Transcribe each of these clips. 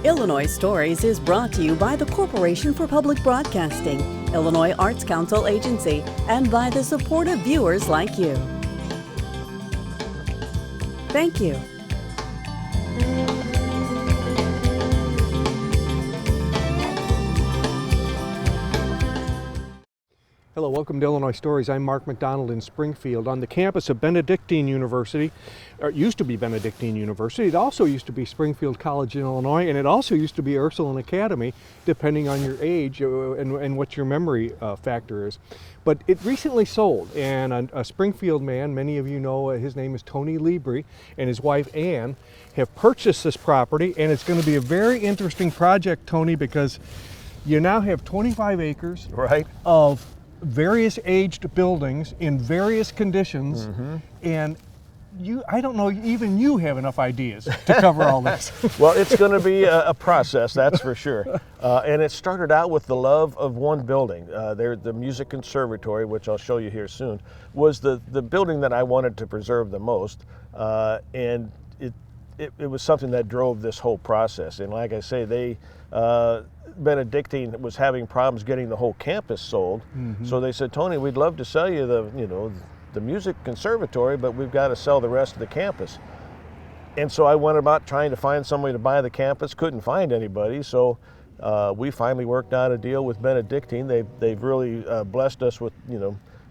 Illinois Stories is brought to you by the Corporation for Public Broadcasting, Illinois Arts Council Agency, and by the supportive viewers like you. Thank you. Hello, welcome to Illinois Stories. I'm Mark McDonald in Springfield. On the campus of Benedictine University, or it used to be Benedictine University, it also used to be Springfield College in Illinois, and it also used to be Ursuline Academy, depending on your age and what your memory factor is. But it recently sold, and a Springfield man, many of you know his name is Tony Library, and his wife Ann have purchased this property, and it's going to be a very interesting project, Tony, because you now have 25 acres of various aged buildings in various conditions, and I don't know, even you have enough ideas to cover all this. Well, it's going to be a process, that's for sure. And it started out with the love of one building. The Music Conservatory, which I'll show you here soon, was the building that I wanted to preserve the most. And it was something that drove this whole process. And like I say, Benedictine was having problems getting the whole campus sold. So they said, Tony, we'd love to sell you the Music Conservatory, but we've got to sell the rest of the campus. And so I went about trying to find somebody to buy the campus, couldn't find anybody. So we finally worked out a deal with Benedictine. They've really blessed us with,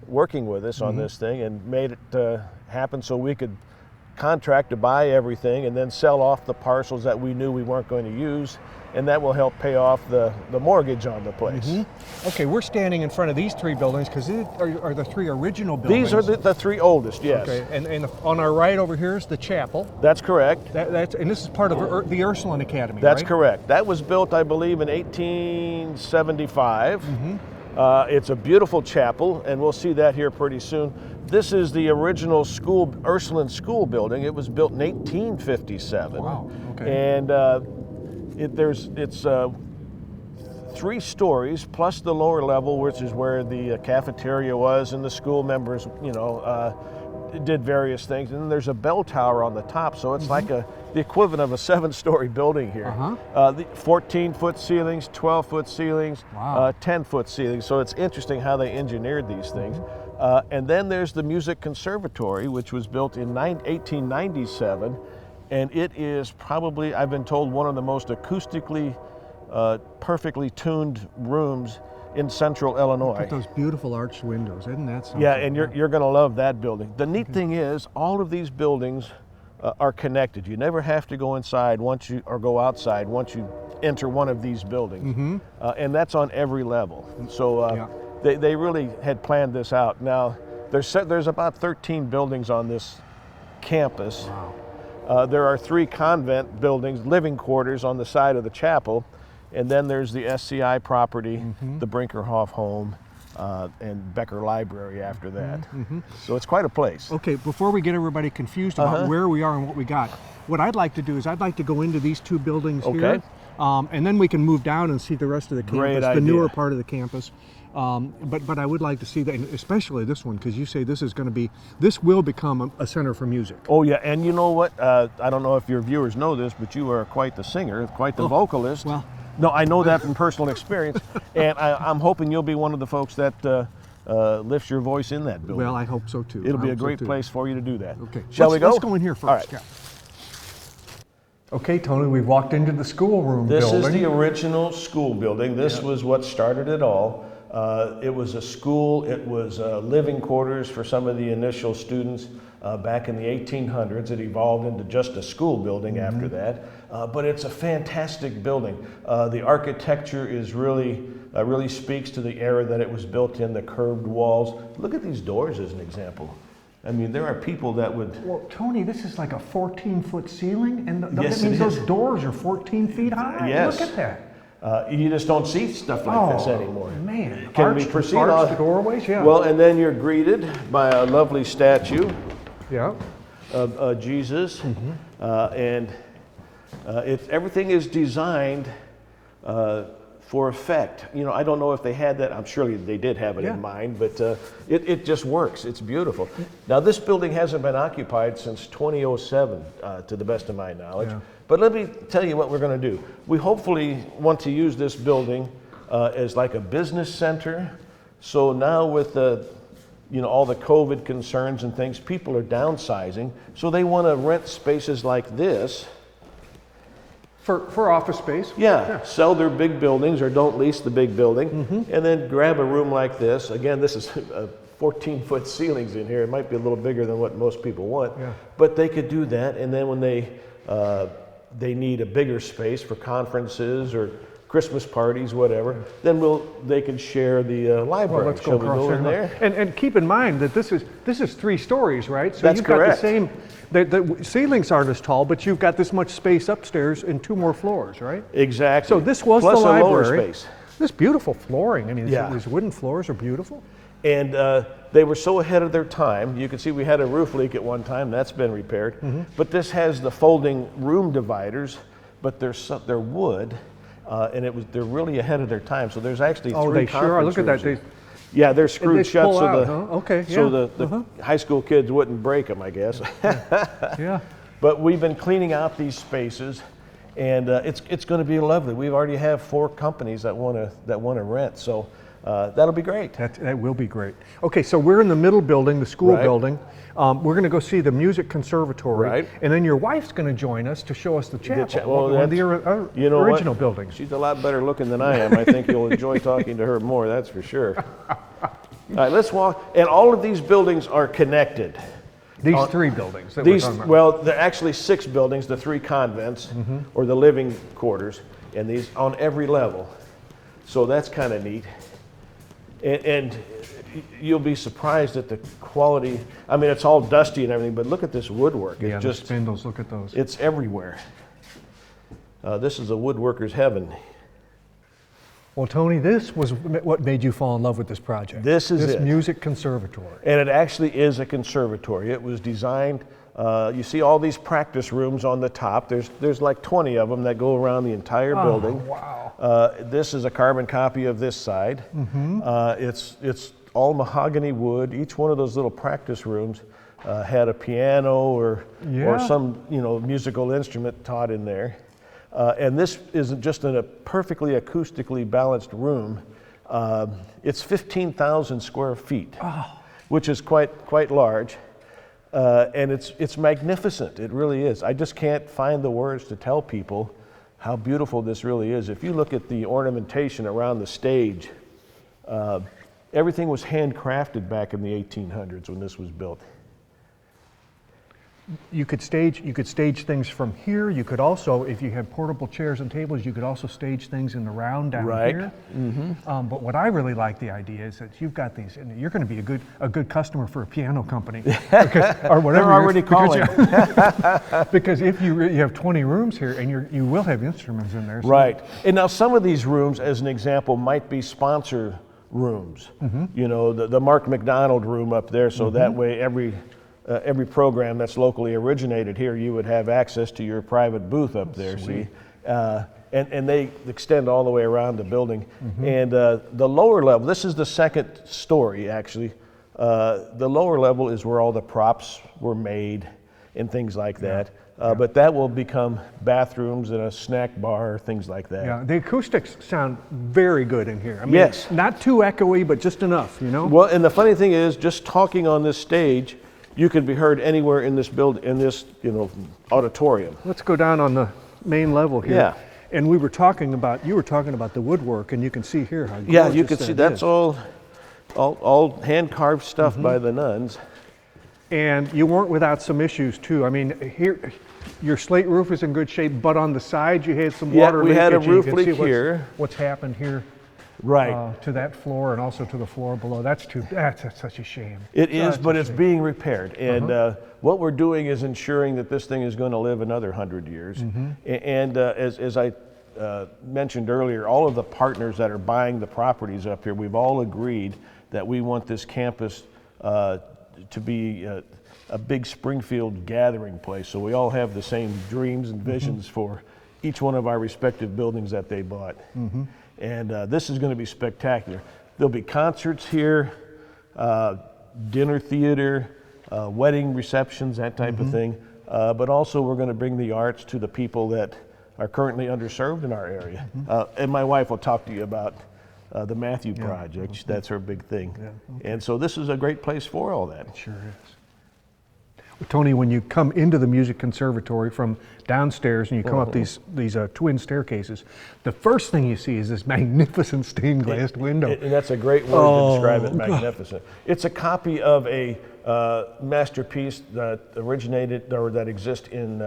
working with us on this thing and made it happen so we could contract to buy everything and then sell off the parcels that we knew we weren't going to use, and that will help pay off the mortgage on the place. Okay, we're standing in front of these three buildings because these are the three original buildings. These are the three oldest, yes. Okay, and on our right over here is the chapel. That's correct. And this is part of the Ursuline Academy, That's right? correct. That was built, I believe, in 1875. It's a beautiful chapel, and we'll see that here pretty soon. This is the original Ursuline School building. It was built in 1857. Wow, okay. And it's 3 stories plus the lower level, which is where the cafeteria was, and the school members, did various things. And then there's a bell tower on the top, so it's like the equivalent of a 7-story building here. The 14-foot ceilings, 12-foot ceilings, 10-foot ceilings. So it's interesting how they engineered these things. And then there's the Music Conservatory, which was built in 1897, and it is probably, I've been told, one of the most acoustically perfectly tuned rooms in central Illinois. Look at those beautiful arched windows, isn't that something? Yeah, and you're going to love that building. The neat thing is, all of these buildings are connected. You never have to go inside or go outside once you enter one of these buildings, and that's on every level. So they really had planned this out. Now there's about 13 buildings on this campus. Wow. There are 3 convent buildings, living quarters on the side of the chapel. And then there's the SCI property, the Brinkerhoff home, and Becker Library after that. So it's quite a place. Okay, before we get everybody confused about where we are and what we got, what I'd like to do is I'd like to go into these 2 buildings here, and then we can move down and see the rest of the campus, the newer part of the campus. But I would like to see that, especially this one, because you say this will become a center for music. Oh yeah, and you know what? I don't know if your viewers know this, but you are quite the singer, quite the vocalist. Well. No, I know that from personal experience, and I'm hoping you'll be one of the folks that lifts your voice in that building. Well, I hope so too. It'll be a great place for you to do that. Okay, shall we go? Let's go in here first. All right. Yeah. Okay, Tony, we've walked into the schoolroom building. This is the original school building. This was what started it all. It was a school. It was living quarters for some of the initial students. Back in the 1800s, it evolved into just a school building after that. But it's a fantastic building. The architecture is really speaks to the era that it was built in, the curved walls. Look at these doors as an example. I mean, there are people that would... Well, Tony, this is like a 14-foot ceiling, and yes, that means those doors are 14 feet high? Yes. Look at that. You just don't see stuff like this anymore. Man, Can we proceed on? The doorways, yeah. Well, and then you're greeted by a lovely statue of Jesus, and everything is designed for effect. You know, I don't know if they had that. I'm sure they did have it in mind, but it just works. It's beautiful. Now, this building hasn't been occupied since 2007, to the best of my knowledge. Yeah. But let me tell you what we're going to do. We hopefully want to use this building as like a business center. So now with the, you know, all the COVID concerns and things, people are downsizing. So they want to rent spaces like this. For office space? Yeah, sell their big buildings or don't lease the big building, and then grab a room like this. Again, this is 14-foot ceilings in here. It might be a little bigger than what most people want, but they could do that. And then when they need a bigger space for conferences or Christmas parties, whatever, then they can share the library. Well, let's Shall go we go in there? And keep in mind that this is 3 stories, right? So That's you've got correct. the same. The ceilings aren't as tall, but you've got this much space upstairs and 2 more floors, right? Exactly. So this was Plus the library. a lower space. This beautiful flooring. I mean, these wooden floors are beautiful. And they were so ahead of their time. You can see we had a roof leak at one time. That's been repaired. But this has the folding room dividers, but they're wood, and they're really ahead of their time. So there's actually 3 they sure are. Look at that. Yeah, they're screwed shut pull so out, so the high school kids wouldn't break them, I guess. Yeah. But we've been cleaning out these spaces, and it's going to be lovely. We already have 4 companies that want to rent, so that'll be great. That will be great. Okay, so we're in the middle building, the school building. We're going to go see the music conservatory, and then your wife's going to join us to show us the chapel, one of the original buildings. She's a lot better looking than I am. I think you'll enjoy talking to her more, that's for sure. All right, let's walk. And all of these buildings are connected. These 3 buildings that we're talking about. Well, there are actually 6 buildings, the 3 convents, or the living quarters, and these on every level. So that's kind of neat. And you'll be surprised at the quality. I mean, it's all dusty and everything, but look at this woodwork. It's just the spindles, look at those. It's everywhere. This is a woodworker's heaven. Well, Tony, this was what made you fall in love with this project. This music conservatory. And it actually is a conservatory. It was designed, you see all these practice rooms on the top. There's like 20 of them that go around the entire building. Wow. This is a carbon copy of this side. It's all mahogany wood. Each one of those little practice rooms had a piano or some musical instrument taught in there. And this is just in a perfectly acoustically balanced room. It's 15,000 square feet, which is quite large. And it's magnificent. It really is. I just can't find the words to tell people how beautiful this really is. If you look at the ornamentation around the stage, everything was handcrafted back in the 1800s when this was built. You could stage things from here. You could also, if you had portable chairs and tables, you could also stage things in the round down here. But what I really like the idea is that you've got these, and you're going to be a good customer for a piano company, or whatever. They're already calling. Because if you have 20 rooms here, and you will have instruments in there. So. Right. And now some of these rooms, as an example, might be sponsor rooms. You know, the Mark McDonald room up there, so that way every program that's locally originated here, you would have access to your private booth up there. Sweet. See, and they extend all the way around the building. And the lower level, this is the second story actually. The lower level is where all the props were made and things like that. But that will become bathrooms and a snack bar, things like that. Yeah, the acoustics sound very good in here. I mean, not too echoey, but just enough, you know? Well, and the funny thing is, just talking on this stage, you can be heard anywhere in this auditorium. Let's go down on the main level here. Yeah. And you were talking about the woodwork, and you can see here how gorgeous Yeah, you can see that's is. all hand-carved stuff by the nuns. And you weren't without some issues too. I mean, here, your slate roof is in good shape, but on the side you had some water leakage. Yeah, we had a roof leak here. What's happened here? Right. To that floor and also to the floor below. That's such a shame. It is, but it's being repaired. And what we're doing is ensuring that this thing is going to live another 100 years. And as I mentioned earlier, all of the partners that are buying the properties up here, we've all agreed that we want this campus to be a big Springfield gathering place. So we all have the same dreams and visions for each one of our respective buildings that they bought. And this is going to be spectacular. There'll be concerts here, dinner theater, wedding receptions, that type of thing. But also we're going to bring the arts to the people that are currently underserved in our area. And my wife will talk to you about the Matthew Project. That's her big thing. And so this is a great place for all that. It sure is. Well, Tony, when you come into the music conservatory from downstairs and you come up these twin staircases, the first thing you see is this magnificent stained glass window. And that's a great word to describe it, magnificent. It's a copy of a masterpiece that originated, or that exists in,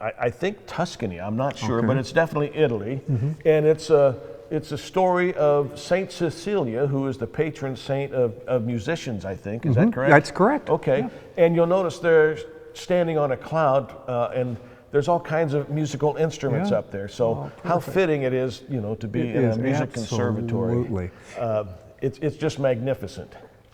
I think Tuscany, I'm not sure, but it's definitely Italy. And it's a story of Saint Cecilia, who is the patron saint of musicians, I think. Is that correct? That's correct. Okay. Yeah. And you'll notice they're standing on a cloud, and there's all kinds of musical instruments up there. So how fitting it is, to be in a music conservatory. It's just magnificent.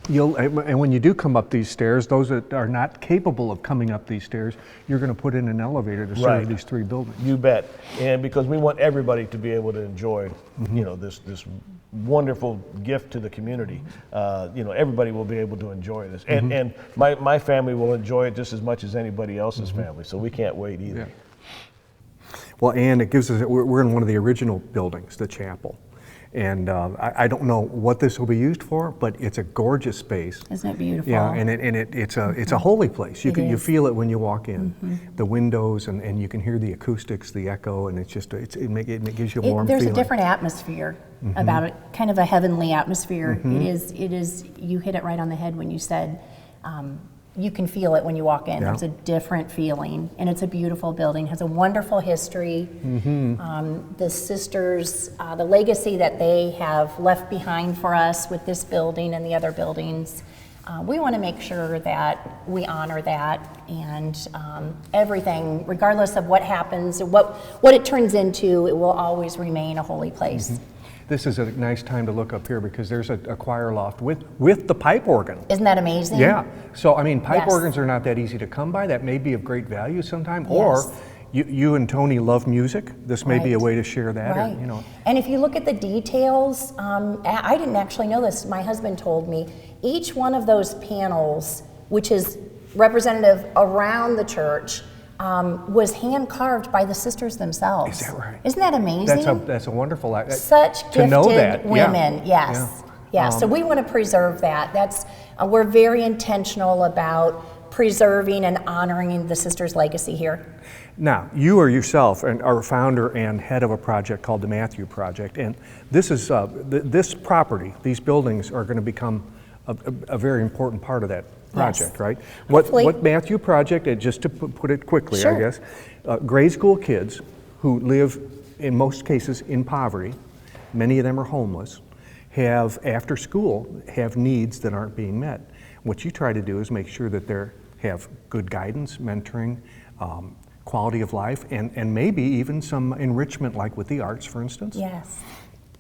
And when you do come up these stairs, those that are not capable of coming up these stairs, you're going to put in an elevator to serve these 3 buildings. You bet. And because we want everybody to be able to enjoy, this wonderful gift to the community. Everybody will be able to enjoy this. And my family will enjoy it just as much as anybody else's family. So we can't wait either. Yeah. Well, and it gives us, we're in one of the original buildings, the chapel. And I don't know what this will be used for, but it's a gorgeous space. Isn't it beautiful? Yeah, and it's a holy place. You feel it when you walk in. The windows, and you can hear the acoustics, the echo, and it gives you a warm there's feeling. A different atmosphere about it, kind of a heavenly atmosphere. It is. You hit it right on the head when you said. You can feel it when you walk in. There's a different feeling, and it's a beautiful building. Has a wonderful history. The sisters, the legacy that they have left behind for us with this building and the other buildings, we want to make sure that we honor that, and everything, regardless of what happens, what it turns into, it will always remain a holy place. This is a nice time to look up here because there's a choir loft with the pipe organ. Isn't that amazing? Yeah. So, pipe organs are not that easy to come by. That may be of great value sometime. Yes. Or you and Tony love music. This may be a way to share that. Right. Or, And if you look at the details, I didn't actually know this. My husband told me. Each one of those panels, which is representative around the church, was hand carved by the sisters themselves. Is that right? Isn't that amazing? That's a wonderful. Such gifted to know that. women. Yes. Yeah. So we want to preserve that. We're very intentional about preserving and honoring the sisters' legacy here. Now, you are yourself are founder and head of a project called the Matthew Project, and this is this property. These buildings are going to become a very important part of that project, right? What Matthew Project, just to put it quickly, I guess, grade school kids who live, in most cases, in poverty, many of them are homeless, after school, have needs that aren't being met. What you try to do is make sure that they have good guidance, mentoring, quality of life, and maybe even some enrichment, like with the arts, for instance.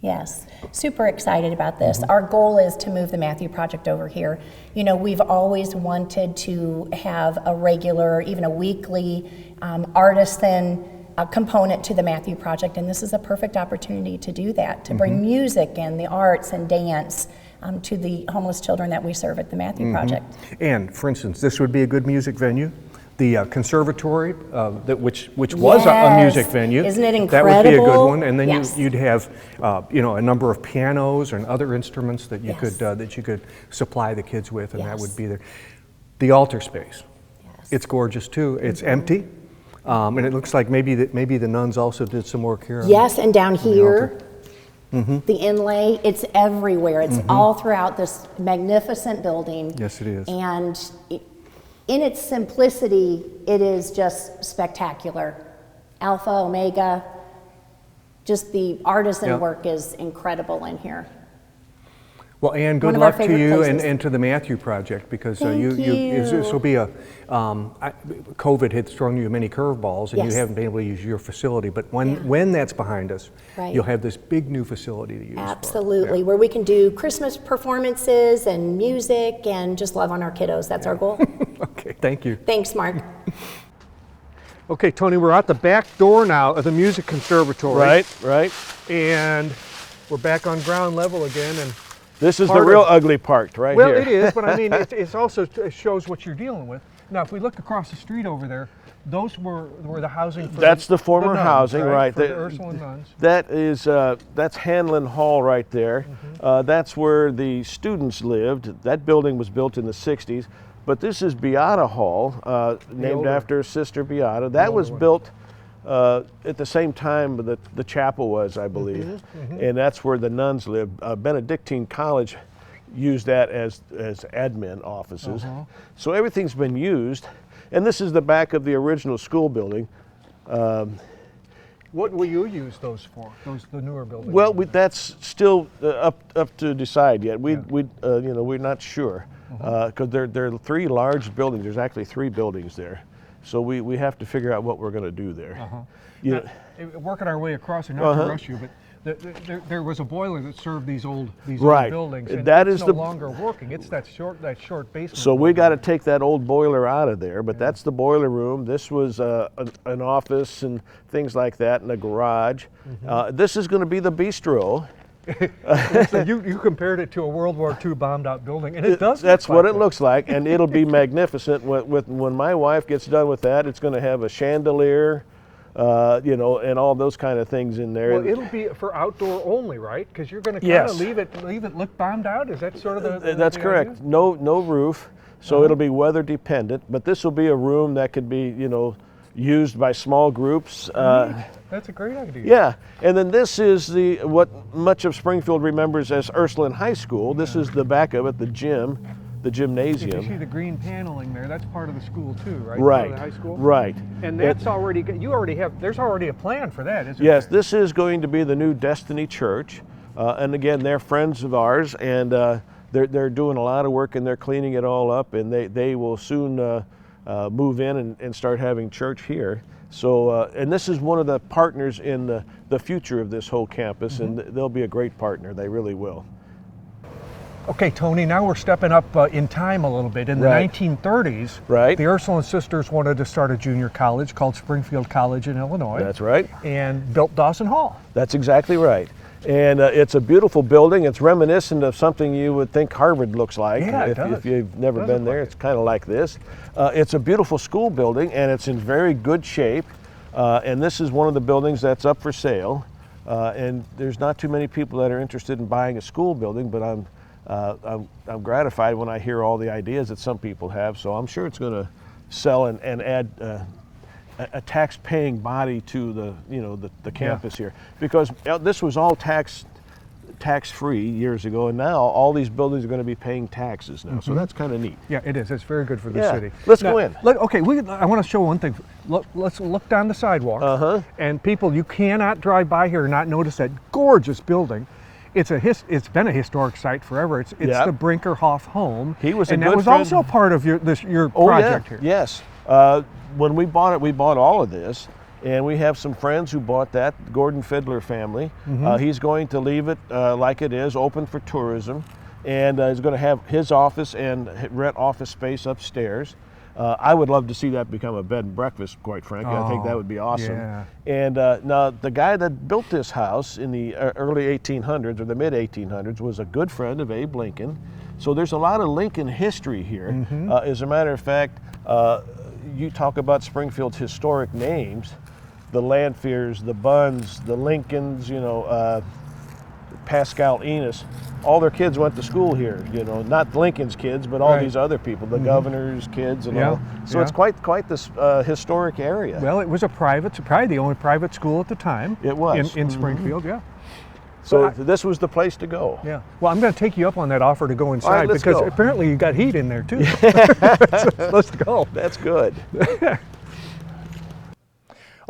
Yes, super excited about this. Our goal is to move the Matthew Project over here. We've always wanted to have a regular, even a weekly artisan component to the Matthew Project, and this is a perfect opportunity to do that, to bring music and the arts and dance to the homeless children that we serve at the Matthew Project. And, for instance, this would be a good music venue. The conservatory, which was a music venue. Isn't it incredible? That would be a good one, and then you'd have a number of pianos and other instruments that you could supply the kids with, and that would be there. The altar space, it's gorgeous too. It's empty, and it looks like maybe the nuns also did some work here. Yes, and down here, the inlay, it's everywhere. It's all throughout this magnificent building. Yes, it is. And in its simplicity, it is just spectacular. Alpha, Omega, just the artisan work is incredible in here. Well, Ann, good luck to you and to the Matthew Project, because this will be COVID had thrown you many curveballs, and you haven't been able to use your facility. But when that's behind us, you'll have this big new facility to use. Absolutely, where we can do Christmas performances and music and just love on our kiddos. That's our goal. Okay, thank you. Thanks, Mark. Okay, Tony, we're at the back door now of the Music Conservatory. Right. And we're back on ground level again, and This is the real ugly part right here. well, it is, but I mean, it also shows what you're dealing with. Now, if we look across the street over there, those were the housing for That's the former nuns, housing, right? For the Ursuline nuns. That is, that's Hanlon Hall right there. That's where the students lived. That building was built in the 60s. But this is Beata Hall, named after Sister Beata. That was built at the same time that the chapel was, I believe. And that's where the nuns lived. Benedictine College used that as admin offices. So everything's been used. And this is the back of the original school building. What will you use those for? The newer buildings? Well, that's still up to decide yet. We're not sure because there are 3 large buildings. There's actually 3 buildings there, so we have to figure out what we're going to do there. Now, working our way across, and not to rush you, but there was a boiler that served these old buildings, and it's no longer working. It's that short basement. So we got to take that old boiler out of there, but that's the boiler room. This was an office and things like that, and a garage. This is going to be the bistro. So you compared it to a World War II bombed out building, and it does. That's what it looks like, and it'll be magnificent. When my wife gets done with that, it's going to have a chandelier. And all those kind of things in there. Well, it'll be for outdoor only, right? Because you're going to kind of leave it look bombed out. Is that sort of the? That's the correct. idea? No roof, so it'll be weather dependent. But this will be a room that could be, used by small groups. That's a great idea. Yeah, and then this is what much of Springfield remembers as Ursuline High School. This is the back of it, the gymnasium. If you see the green paneling there, that's part of the school too, right? Right. Part of the high school. Right. And that's there's already a plan for that, isn't Yes, there? this is going to be the new Destiny Church, and again, they're friends of ours, and they're doing a lot of work, and they're cleaning it all up, and they will soon move in and start having church here. So, and this is one of the partners in the future of this whole campus, and they'll be a great partner. They really will. Okay, Tony, now we're stepping up in time a little bit. In the 1930s, the Ursuline sisters wanted to start a junior college called Springfield College in Illinois. That's right. And built Dawson Hall. That's exactly right. And it's a beautiful building. It's reminiscent of something you would think Harvard looks like. Yeah, it does. If you've never been there, it's kind of like this. It's a beautiful school building, and it's in very good shape. And this is one of the buildings that's up for sale. And there's not too many people that are interested in buying a school building, but I'm gratified when I hear all the ideas that some people have. So I'm sure it's going to sell and add a tax-paying body to the campus here, because this was all tax-free years ago, and now all these buildings are going to be paying taxes now. So that's kind of neat. Yeah, it is. It's very good for the city. Let's go in. Okay, I want to show one thing. Let's look down the sidewalk. And people, you cannot drive by here and not notice that gorgeous building. It's been a historic site forever. It's the Brinkerhoff home. He was and a that good was friend. also part of your project here. Yes. When we bought it, we bought all of this, and we have some friends who bought that, Gordon Fiddler family. He's going to leave it like it is, open for tourism, and he's going to have his office and rent office space upstairs. I would love to see that become a bed and breakfast, quite frankly. I think that would be awesome. Yeah. And now the guy that built this house in the early 1800s or the mid 1800s was a good friend of Abe Lincoln. So there's a lot of Lincoln history here. As a matter of fact, you talk about Springfield's historic names, the Lanfears, the Bunns, the Lincolns, Pascal Enos, all their kids went to school here, not Lincoln's kids, but all these other people, the governor's kids and all. So it's quite this historic area. Well, it was probably the only private school at the time. It was. In Springfield, So this was the place to go. Yeah. Well, I'm going to take you up on that offer to go inside, all right, let's because go. apparently you got heat in there too. Let's go. That's good.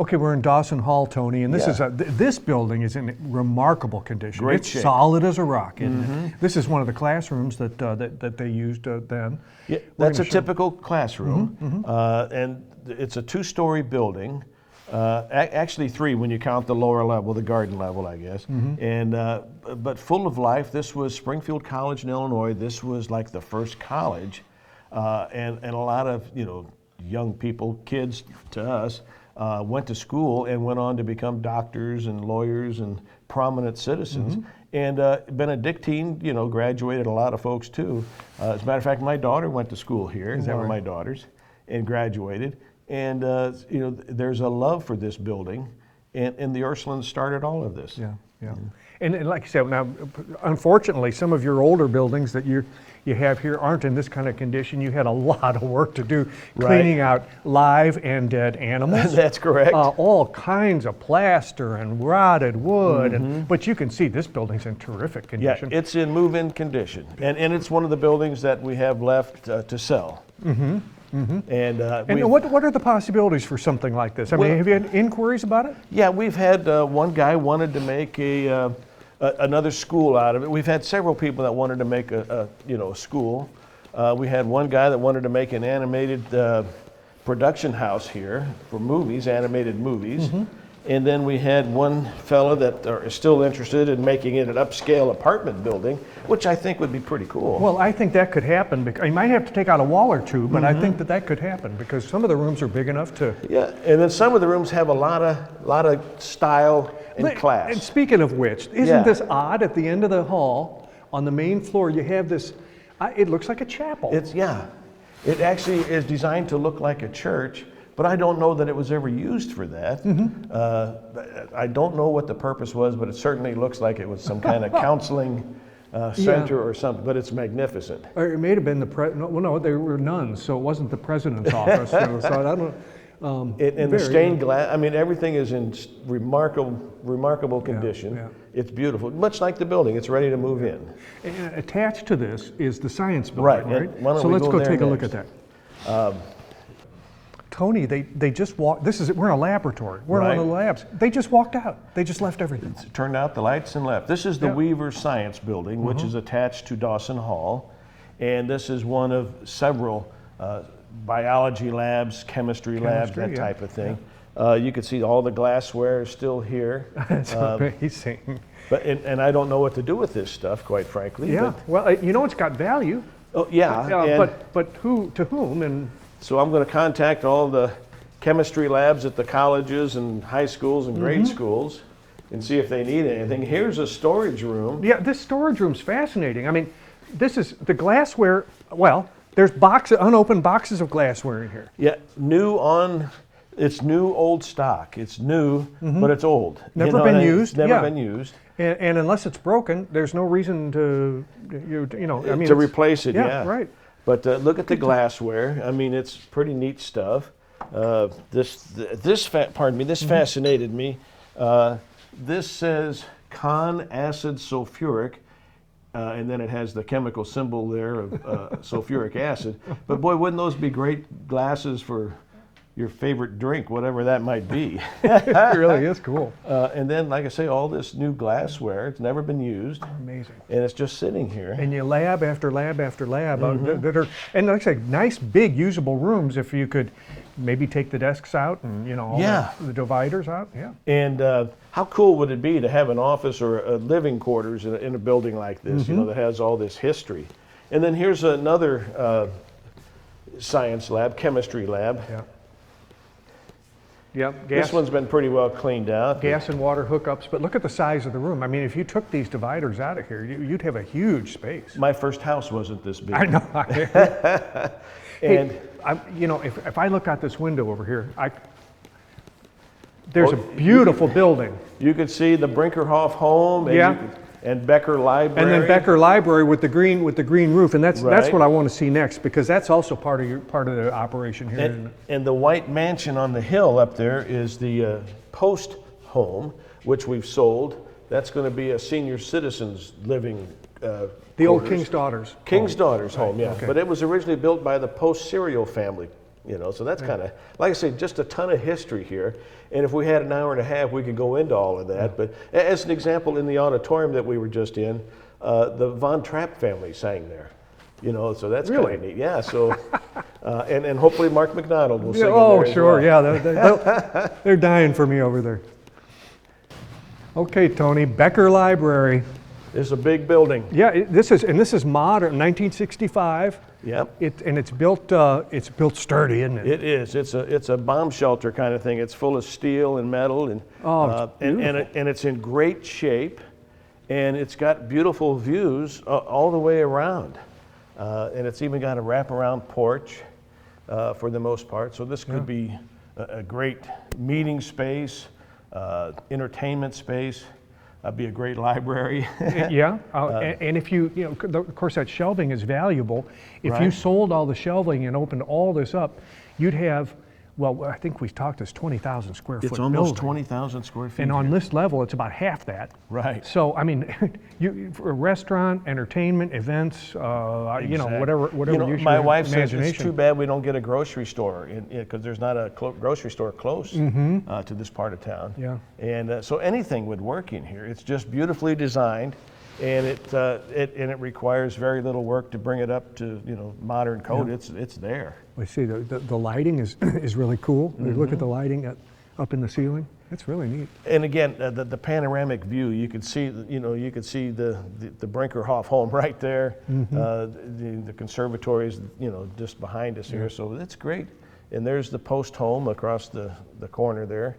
Okay, we're in Dawson Hall, Tony, and this building is in remarkable condition. Great it's shape. solid as a rock. And this is one of the classrooms that they used then. Yeah, that's a typical classroom, and it's a 2-story building. Actually 3 when you count the lower level, the garden level, I guess. And but full of life. This was Springfield College in Illinois. This was like the first college, and a lot of young people, kids to us, went to school and went on to become doctors and lawyers and prominent citizens. And Benedictine, you know, graduated a lot of folks too. As a matter of fact, my daughter went to school here, and they were my daughters, and graduated. And you know, there's a love for this building, and the Ursulines started all of this. Yeah, yeah. And like you said, now, unfortunately, some of your older buildings that you have here aren't in this kind of condition. You had a lot of work to do cleaning out live and dead animals. That's correct. All kinds of plaster and rotted wood. But you can see this building's in terrific condition. Yeah, it's in move-in condition. And it's one of the buildings that we have left to sell. And what are the possibilities for something like this? I mean, have you had inquiries about it? Yeah, we've had one guy wanted to make another school out of it. We've had several people that wanted to make a school. We had one guy that wanted to make an animated production house here for movies, animated movies. And then we had one fellow that is still interested in making it an upscale apartment building, which I think would be pretty cool. Well, I think that could happen. Because you might have to take out a wall or two, but I think that could happen because some of the rooms are big enough to. Yeah, and then some of the rooms have a lot of style and class. And speaking of which, isn't this odd? At the end of the hall, on the main floor, you have this. It looks like a chapel. It actually is designed to look like a church. But I don't know that it was ever used for that. I don't know what the purpose was, but it certainly looks like it was some kind of counseling center or something, but it's magnificent. Or it may have been no, they were nuns, so it wasn't the president's office. So I don't know. And the stained glass, I mean, everything is in remarkable condition. Yeah. It's beautiful, much like the building. It's ready to move in. And attached to this is the science building, right? So let's go take next? a look at that. Tony, they just walked. We're in a laboratory. We're in one of the labs. They just walked out. They just left everything. Turned out the lights and left. This is the Weaver Science Building, which is attached to Dawson Hall, and this is one of several biology labs, chemistry labs, that type of thing. You can see all the glassware is still here. That's amazing. But and I don't know what to do with this stuff, quite frankly. Yeah. Well, you know, it's got value. Oh yeah. But who to whom and. So I'm going to contact all the chemistry labs at the colleges and high schools and grade schools and see if they need anything. Here's a storage room. Yeah, this storage room's fascinating. I mean, this is the glassware. Well, there's unopened boxes of glassware in here. Yeah, it's new old stock. It's new, but it's old. Never been used. Never been used. And unless it's broken, there's no reason to to replace it. Yeah, right. But look at the glassware. I mean, it's pretty neat stuff. This fascinated me. This says con acid sulfuric, and then it has the chemical symbol there of sulfuric acid. But boy, wouldn't those be great glasses for your favorite drink, whatever that might be. It really is cool. And then, like I say, all this new glassware, it's never been used. Amazing. And it's just sitting here. And you lab after lab after lab that are, and like I say, nice big usable rooms if you could maybe take the desks out and, all the dividers out. Yeah. And how cool would it be to have an office or a living quarters in a building like this, that has all this history. And then here's another science lab, chemistry lab. Yeah. Yep. This one's been pretty well cleaned out. Gas and water hookups, but look at the size of the room. I mean, if you took these dividers out of here, you'd have a huge space. My first house wasn't this big. I know. And if I look out this window over here, there's a beautiful building. You could see the Brinkerhoff home. And Becker Library. And then Becker Library with the green roof, and that's what I want to see next, because that's also part of the operation here. And the white mansion on the hill up there is the Post home, which we've sold. That's going to be a senior citizens living. The old King's Daughters. King's Daughters home, yeah. Okay. But it was originally built by the Post cereal family. So that's kind of, like I say, just a ton of history here. And if we had an hour and a half, we could go into all of that. But as an example, in the auditorium that we were just in, the Von Trapp family sang there. So that's really kind of neat. Yeah. So, and hopefully Mark McDonald will sing. Oh, in there sure. as well. Yeah, they're dying for me over there. Okay, Tony, Becker Library. It's a big building. Yeah, this is modern, 1965. Yep. It's built sturdy, isn't it? It is. It's a bomb shelter kind of thing. It's full of steel and metal, and and it's in great shape, and it's got beautiful views all the way around, and it's even got a wraparound porch for the most part. So this could be a great meeting space, entertainment space. Be a great library. Yeah, and if you know, of course, that shelving is valuable. If Right. you sold all the shelving and opened all this up, you'd have, well, I think we talked this 20,000 square foot It's almost building. 20,000 square feet. And on here. this level, it's about half that. Right. So, I mean, for a restaurant, entertainment, events, you know, Exactly. whatever You know, use my your wife says imagination. it's too bad we don't get a grocery store because there's not a grocery store close to this part of town. Yeah. And so anything would work in here. It's just beautifully designed, and it requires very little work to bring it up to modern code. It's there. We see the lighting is really cool. You look at the lighting up in the ceiling. It's really neat. And again, the panoramic view, you could see the Brinkerhoff home right there. The conservatory is just behind us here, so that's great. And there's the post home across the corner there,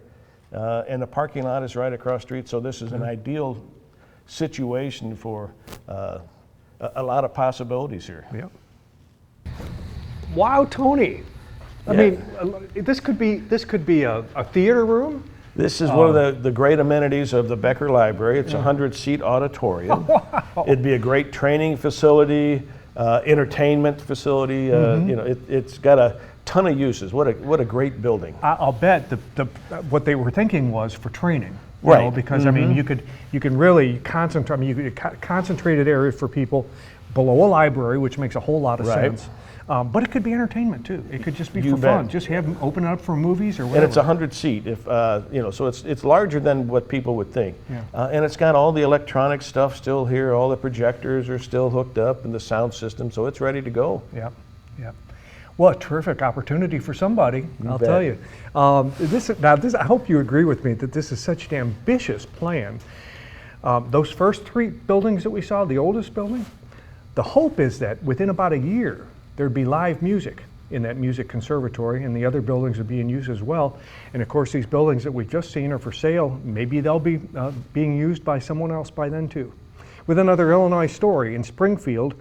and the parking lot is right across the street. So this is an ideal situation for a lot of possibilities here. Yeah. Wow, Tony. I mean, this could be a theater room. This is one of the great amenities of the Becker Library. It's a 100-seat auditorium. It'd be a great training facility, entertainment facility. It's got a ton of uses. What a great building. I'll bet what they were thinking was for training. You Right. know, because I mean, you can really concentrate. I mean, you could concentrated area for people below a library, which makes a whole lot of Right. sense. But it could be entertainment too. It could just be You for fun. bet. Just have them open it up for movies or whatever. And it's a 100-seat, so it's larger than what people would think. Yeah. And it's got all the electronic stuff still here. All the projectors are still hooked up, and the sound system, so it's ready to go. Yeah, yeah. Well, a terrific opportunity for somebody, I'll bet. tell you. This, I hope you agree with me that this is such an ambitious plan. Those first 3 buildings that we saw, the oldest building, the hope is that within about a year, there'd be live music in that music conservatory, and the other buildings would be in use as well. And of course, these buildings that we've just seen are for sale. Maybe they'll be being used by someone else by then too. With another Illinois story in Springfield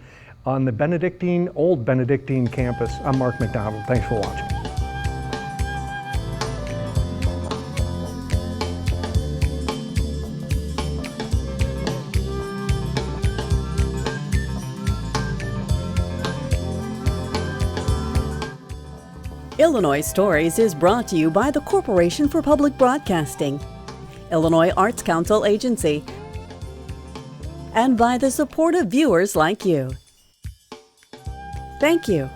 on the old Benedictine campus, I'm Mark McDonald. Thanks for watching. Illinois Stories is brought to you by the Corporation for Public Broadcasting, Illinois Arts Council Agency, and by the support of viewers like you. Thank you.